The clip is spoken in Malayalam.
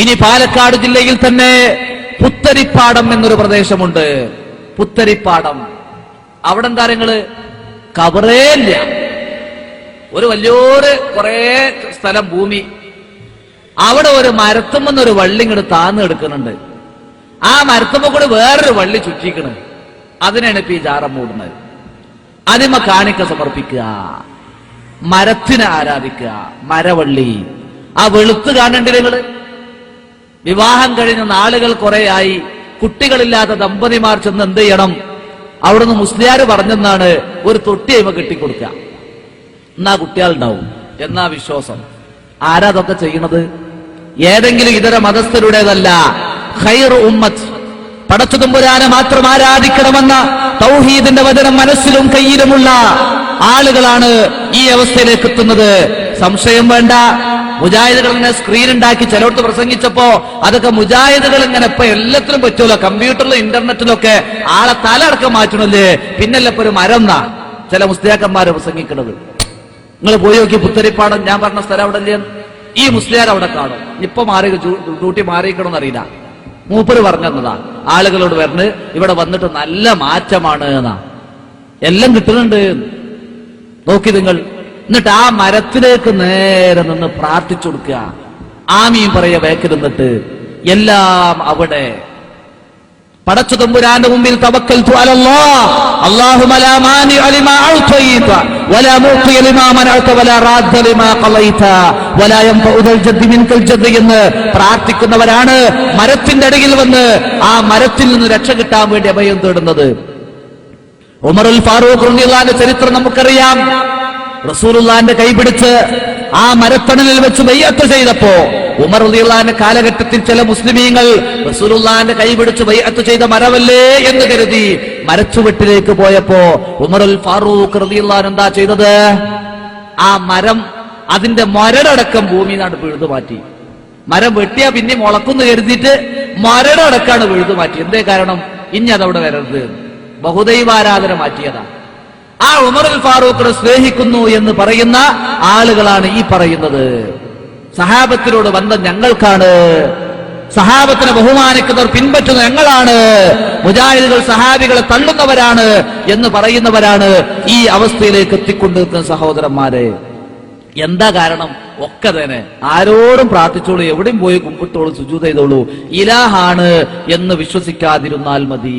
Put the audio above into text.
ഇനി പാലക്കാട് ജില്ലയിൽ തന്നെ പുത്തരിപ്പാടം എന്നൊരു പ്രദേശമുണ്ട്. പുത്തരിപ്പാടം അവിടെ എന്താ നിങ്ങള് കബറേ ഇല്ല. ഒരു വലിയൊരു കുറെ സ്ഥലം ഭൂമി, അവിടെ ഒരു മരത്തുമെന്നൊരു വള്ളി ഇങ്ങോട്ട് താന്ന് എടുക്കുന്നുണ്ട്. ആ മരത്തുമ്പോ കൂടെ വേറൊരു വള്ളി ചുറ്റിക്കണ്. അതിനാണ് ഇപ്പൊ ഈ ജാറം മൂടുന്നത്. അതിമ കാണിക്ക സമർപ്പിക്കുക, മരത്തിനെ ആരാധിക്കുക, മരവള്ളി. ആ വെളുത്ത് കാണണ്ടേ നിങ്ങള്? വിവാഹം കഴിഞ്ഞ നാളുകൾ കുറെയായി കുട്ടികളില്ലാത്ത ദമ്പതിമാർ ചെന്ന് എന്ത് ചെയ്യണം? അവിടുന്ന് മുസ്ലിയാര് പറഞ്ഞെന്നാണ് ഒരു തൊട്ടി അയിമ കെട്ടിക്കൊടുക്കുക. എന്നാ കുട്ടികളുണ്ടാവും എന്നാ വിശ്വാസം. ആരാ അതൊക്കെ ചെയ്യണത്? ഏതെങ്കിലും ഇതര മതസ്ഥരുടേതല്ല. ഖൈർ ഉമ്മത്ത്, പടച്ചുതമ്പുരാനെ മാത്രം ആരാധിക്കണമെന്ന തൗഹീദിന്റെ വചനം മനസ്സിലും കയ്യിലുമുള്ള ആളുകളാണ് ഈ അവസ്ഥയിലേക്ക് എത്തുന്നത്. സംശയം വേണ്ട. മുജാഹിദുകൾ ഇങ്ങനെ സ്ക്രീൻ ഉണ്ടാക്കി ചിലർക്ക് പ്രസംഗിച്ചപ്പോ അതൊക്കെ മുജാഹിദുകൾ ഇങ്ങനെ ഇപ്പൊ എല്ലാത്തിലും പറ്റുമല്ലോ, കമ്പ്യൂട്ടറിലും ഇന്റർനെറ്റിലൊക്കെ ആളെ തലടക്കം മാറ്റണല്ലേ. പിന്നല്ല ഇപ്പൊ ഒരു മരം എന്നാ ചില മുസ്ലിയാക്കന്മാര് പ്രസംഗിക്കുന്നത്. നിങ്ങൾ പോയി നോക്കി പുത്തരിപ്പാടം, ഞാൻ പറഞ്ഞ സ്ഥലം അവിടെ ഇല്ലേ? ഈ മുസ്ലിയാർ അവിടെ കാണും. ഇപ്പൊ മാറി ഡ്യൂട്ടി മാറിയിക്കണമെന്ന് അറിയില്ല. മൂപ്പര് പറഞ്ഞതാ ആളുകളോട് വരണ് ഇവിടെ വന്നിട്ട് നല്ല മാറ്റമാണ് എന്നാ, എല്ലാം കിട്ടുന്നുണ്ട്. നോക്കി നിങ്ങൾ. എന്നിട്ട് ആ മരത്തിലേക്ക് നേരെ നിന്ന് പ്രാർത്ഥിച്ചു കൊടുക്കുക, ആമീൻ പറയ വേക്കിൽ നിന്നിട്ട്. എല്ലാം അവിടെ പടച്ചു തമ്പുരാന്റെ മുമ്പിൽ തവക്കൽതു അലല്ലാഹ്, അല്ലാഹുമ്മ ലാ മാനിഅ ലിമാ അഅ്തൈത വലാ മുഅ്തിയ ലിമാ മനഅത വലാ റാദ്ദ ലിമാ ഖളൈത വലാ യൻഫഉ ദൽ ജദ്ദി മിൻകൽ ജദ്ദ് എന്ന് പ്രാർത്ഥിക്കുന്നവരാണ് മരത്തിന്റെ അടിയിൽ വന്ന് ആ മരത്തിൽ നിന്ന് രക്ഷ കിട്ടാൻ വേണ്ടി അഭയം തേടുന്നത്. ഉമറുൽ ഫാറൂഖ് റളിയല്ലാഹു അൻഹുവിന്റെ ചരിത്രം നമുക്കറിയാം. റസൂലുള്ളാഹിന്റെ കൈപിടിച്ച് ആ മരത്തണലിൽ വെച്ച് ബൈഅത്ത് ചെയ്തപ്പോ ഉമർ റളിയല്ലാഹുവിന്റെ കാലഘട്ടത്തിൽ ചില മുസ്ലിമീങ്ങൾ റസൂലുള്ളാഹിന്റെ കൈപിടിച്ച് ബൈഅത്ത് ചെയ്ത മരമല്ലേ എന്ന് കരുതി മരച്ചുവെട്ടിലേക്ക് പോയപ്പോ ഉമറുൽ ഫാറൂഖ് റളിയല്ലാഹു എന്താ ചെയ്തത്? ആ മരം അതിന്റെ മരടക്കം ഭൂമി നാട് പിഴുതു മാറ്റി. മരം വെട്ടിയാ പിന്നെ മുളക്കുന്നു കരുതിയിട്ട് മരടക്കാണ് പിഴുതു മാറ്റി. എന്തേ കാരണം? ഇനി അതവിടെ വരരുത്, ബഹുദൈവാരാധന മാറ്റിയതാ. ആ ഉമറുൽ ഫാറൂഖിനെ സ്നേഹിക്കുന്നു എന്ന് പറയുന്ന ആളുകളാണ് ഈ പറയുന്നത്. സഹാബത്തിനോട് ബന്ധം ഞങ്ങൾക്കാണ്, സഹാബത്തിനെ ബഹുമാനിക്കുന്നവർ പിൻപറ്റുന്ന ഞങ്ങളാണ്, മുജാഹിദുകൾ സഹാബികളെ തള്ളുന്നവരാണ് എന്ന് പറയുന്നവരാണ് ഈ അവസ്ഥയിലേക്ക് എത്തിക്കൊണ്ടിരിക്കുന്ന സഹോദരന്മാരെ. എന്താ കാരണം? ഒക്കെ തന്നെ ആരോടും പ്രാർത്ഥിച്ചോളൂ, എവിടെയും പോയി കുമ്പിട്ടോളൂ, സുജൂദ് ചെയ്തോളൂ, ഇലാഹാണ് എന്ന് വിശ്വസിക്കാതിരുന്നാൽ മതി.